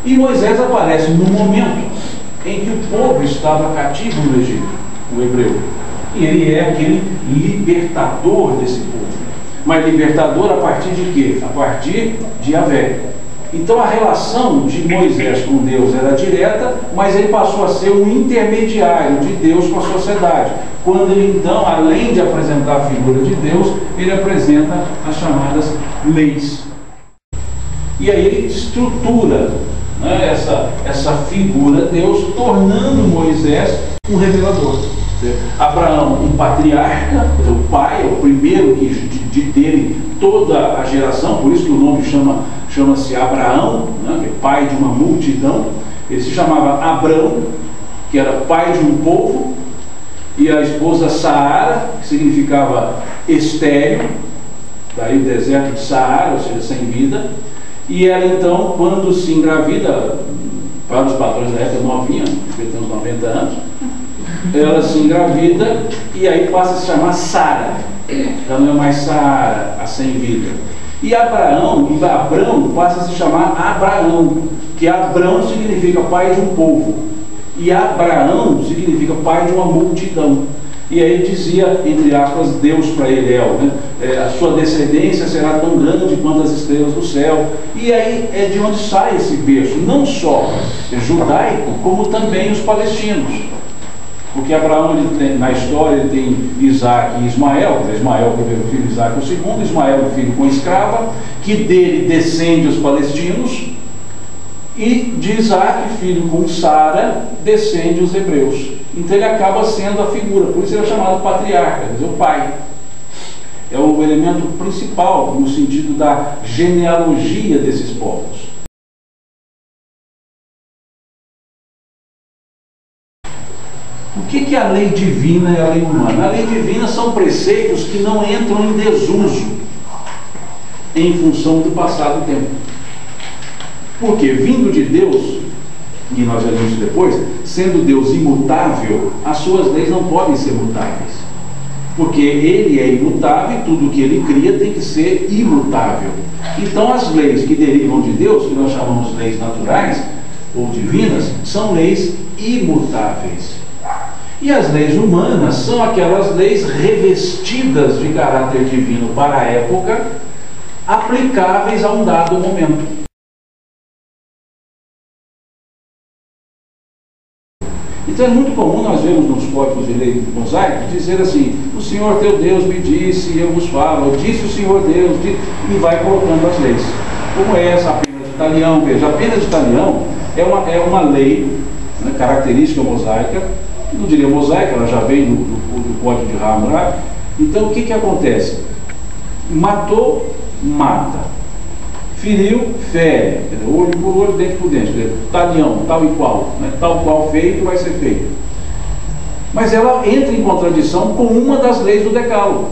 E Moisés aparece no momento em que o povo estava cativo no Egito, o hebreu. E ele é aquele libertador desse povo. Mas libertador a partir de quê? A partir de Yahvé. Então a relação de Moisés com Deus era direta, mas ele passou a ser um intermediário de Deus com a sociedade. Quando ele então, além de apresentar a figura de Deus, ele apresenta as chamadas leis. E aí ele estrutura, né, essa figura de Deus, tornando Moisés um revelador. Abraão, um patriarca, o pai, é o primeiro de ter toda a geração, por isso que o nome chama-se Abraão, né, que é pai de uma multidão. Ele se chamava Abrão, que era pai de um povo, e a esposa Saara, que significava estéril, daí o deserto de Saara, ou seja, sem vida. E ela então, quando se engravida, para os padrões da época novinha, devia ter uns 90 anos, ela se engravida e aí passa a se chamar Sara. Já não é mais Saara, a sem vida. E Abrão passa a se chamar Abraão, que Abrão significa pai de um povo. E Abraão significa pai de uma multidão. E aí dizia, entre aspas, Deus para Eliel, né? A sua descendência será tão grande quanto as estrelas do céu. E aí é de onde sai esse berço, não só judaico, como também os palestinos. Porque Abraão, na história, ele tem Isaac e Ismael. Ismael que teve o filho Isaac o segundo, Ismael o filho com escrava, que dele descende os palestinos, e de Isaac, filho com Sara, descende os hebreus. Então ele acaba sendo a figura, por isso ele é chamado patriarca, quer dizer, o pai. É o elemento principal no sentido da genealogia desses povos. O que é a lei divina e a lei humana? A lei divina são preceitos que não entram em desuso em função do passado tempo. Porque, vindo de Deus, e nós já vimos depois, sendo Deus imutável, as suas leis não podem ser mutáveis. Porque Ele é imutável e tudo que Ele cria tem que ser imutável. Então as leis que derivam de Deus, que nós chamamos de leis naturais ou divinas, são leis imutáveis. E as leis humanas são aquelas leis revestidas de caráter divino para a época, aplicáveis a um dado momento. Então é muito comum nós vemos nos códigos de lei mosaicos dizer assim: o Senhor teu Deus me disse e eu vos falo, disse o Senhor Deus, e vai colocando as leis. Como é essa a pena de talião? Veja, a pena de talião é uma lei, né, característica mosaica, não diria mosaica, ela já vem do código de Hammurabi. Então o que acontece? Matou, mata. Feriu, fere, olho por olho, dente por dente, talião, tal e qual, né? Tal qual feito vai ser feito. Mas ela entra em contradição com uma das leis do Decálogo,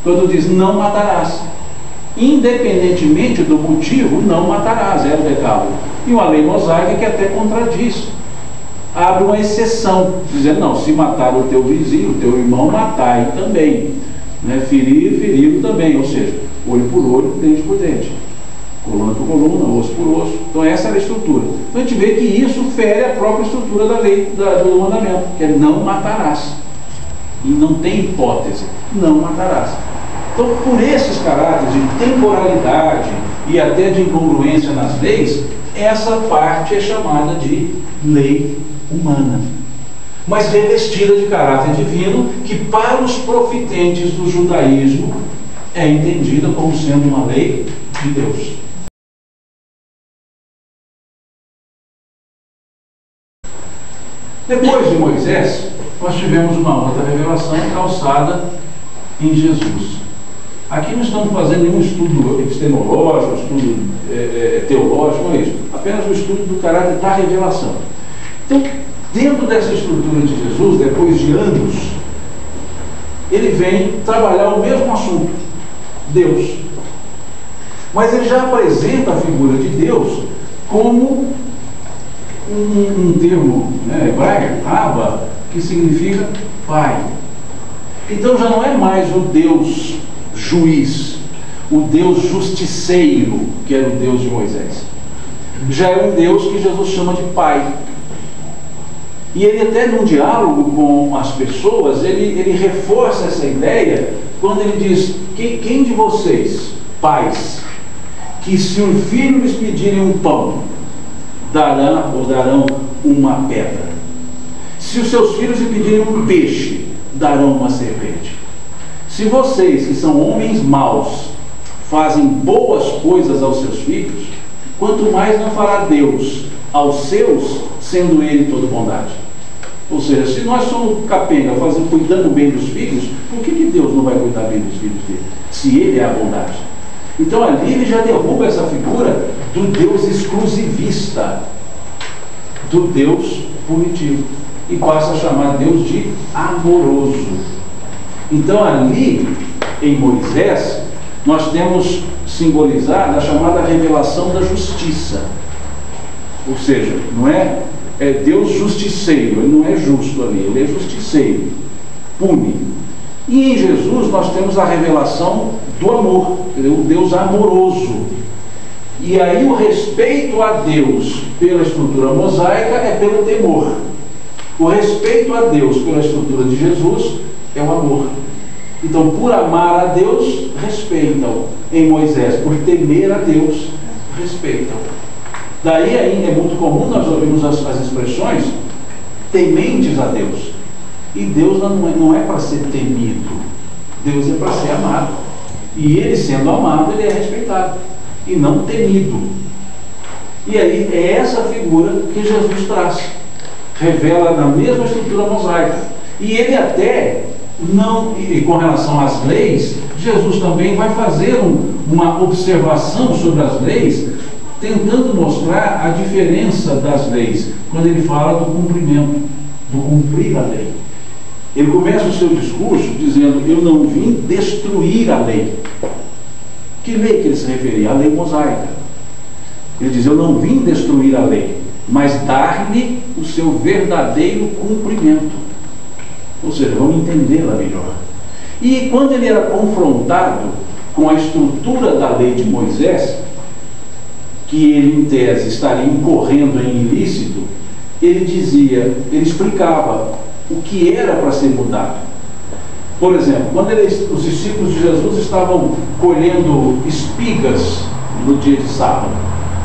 quando diz não matarás. Independentemente do motivo, não matarás, é o Decálogo. E uma lei mosaica que até contradiz. Abre uma exceção, dizendo, não, se matar o teu vizinho, o teu irmão, matai também. Né? Ferir, ferido também, ou seja, olho por olho, dente por dente. Coluna por coluna, osso por osso. Então essa era a estrutura. Então a gente vê que isso fere a própria estrutura da lei, do mandamento, que é não matarás. E não tem hipótese, não matarás. Então, por esses caráteres de temporalidade e até de incongruência nas leis, essa parte é chamada de lei humana, mas revestida de caráter divino, que para os profitentes do judaísmo é entendida como sendo uma lei de Deus. Depois de Moisés, nós tivemos uma outra revelação calçada em Jesus. Aqui não estamos fazendo nenhum estudo epistemológico, estudo teológico, não é isso. Apenas o estudo do caráter da revelação. Então, dentro dessa estrutura de Jesus, depois de anos, ele vem trabalhar o mesmo assunto, Deus. Mas ele já apresenta a figura de Deus como um termo, né, hebraico, Abba, que significa pai. Então já não é mais o Deus juiz, o Deus justiceiro, que era o Deus de Moisés. já é um Deus que Jesus chama de Pai. E ele até num diálogo com as pessoas, ele reforça essa ideia quando ele diz: quem de vocês, pais, que se um filho lhes pedirem um pão, darão uma pedra? Se os seus filhos lhe pedirem um peixe, darão uma serpente? Se vocês, que são homens maus, fazem boas coisas aos seus filhos, quanto mais não fará Deus aos seus, sendo Ele toda bondade? Ou seja, se nós somos capenga, cuidando bem dos filhos, por que Deus não vai cuidar bem dos filhos dele? Se Ele é a bondade. Então ali ele já derruba essa figura do Deus exclusivista, do Deus punitivo, e passa a chamar Deus de amoroso. Então ali, em Moisés, nós temos simbolizado a chamada revelação da justiça. Ou seja, não é Deus justiceiro, ele não é justo ali, ele é justiceiro, pune. E em Jesus nós temos a revelação do amor, o Deus amoroso. E aí o respeito a Deus pela estrutura mosaica é pelo temor. O respeito a Deus pela estrutura de Jesus é o amor. Então, por amar a Deus, respeitam. Em Moisés, por temer a Deus, respeitam. Daí ainda é muito comum nós ouvirmos as expressões tementes a Deus. E Deus não é para ser temido. Deus é para ser amado. E ele sendo amado, ele é respeitado. E não temido. E aí é essa figura que Jesus traz. Revela na mesma estrutura mosaica. E ele até não, e com relação às leis, Jesus também vai fazer uma observação sobre as leis, tentando mostrar a diferença das leis, quando ele fala do cumprimento, do cumprir a lei. Ele começa o seu discurso dizendo: eu não vim destruir a lei. Que lei que ele se referia? A lei mosaica. Ele diz: eu não vim destruir a lei, mas dar-lhe o seu verdadeiro cumprimento. Ou seja, vamos entendê-la melhor. E quando ele era confrontado com a estrutura da lei de Moisés, que ele em tese estaria incorrendo em ilícito, ele explicava o que era para ser mudado. Por exemplo, quando os discípulos de Jesus estavam colhendo espigas no dia de sábado,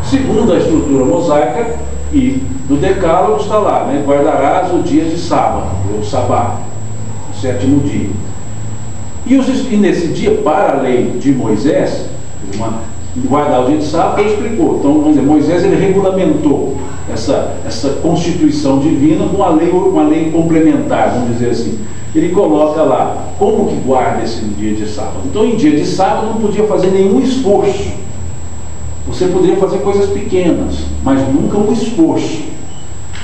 segundo a estrutura mosaica e no decálogo está lá, né? Guardarás o dia de sábado, ou sabá, o sétimo dia. E nesse dia, para a lei de Moisés, guardar o dia de sábado, ele explicou. Então, vamos dizer, Moisés ele regulamentou essa constituição divina com uma lei complementar, vamos dizer assim. Ele coloca lá como que guarda esse dia de sábado. Então, em dia de sábado não podia fazer nenhum esforço. Você poderia fazer coisas pequenas, mas nunca um esforço.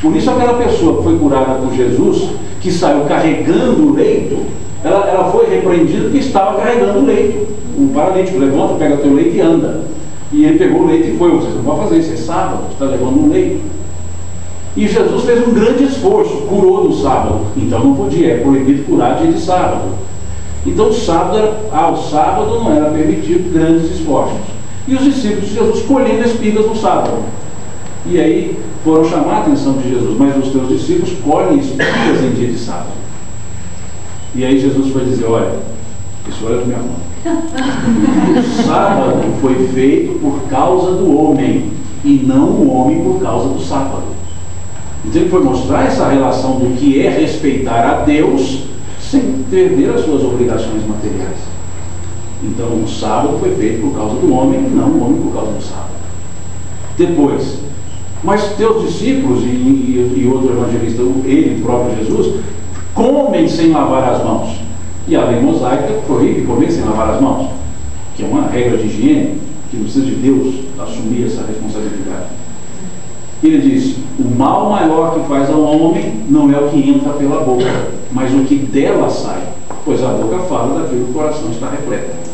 Por isso aquela pessoa que foi curada por Jesus, que saiu carregando o leito, ela foi repreendida porque estava carregando o leito. Um paralítico levanta, pega teu leito e anda. E ele pegou o leito e foi: você não pode fazer isso, é sábado, você está levando um leito. E Jesus fez um grande esforço, curou no sábado. Então não podia, é proibido curar dia de sábado. Então o sábado não era permitido grandes esforços. E os discípulos de Jesus colhendo espigas no sábado. E aí foram chamar a atenção de Jesus: mas os teus discípulos colhem espigas em dia de sábado. E aí Jesus foi dizer: olha, isso era do meu irmão. O sábado foi feito por causa do homem, e não o homem por causa do sábado. Então ele foi mostrar essa relação do que é respeitar a Deus sem perder as suas obrigações materiais. Então o sábado foi feito por causa do homem, e não o homem por causa do sábado. Depois, mas teus discípulos e outro evangelista, ele próprio Jesus, comem sem lavar as mãos. E a lei mosaica proíbe comer sem lavar as mãos, que é uma regra de higiene, que não precisa de Deus assumir essa responsabilidade. Ele diz: o mal maior que faz ao homem não é o que entra pela boca, mas o que dela sai, pois a boca fala daquilo que o coração está repleto.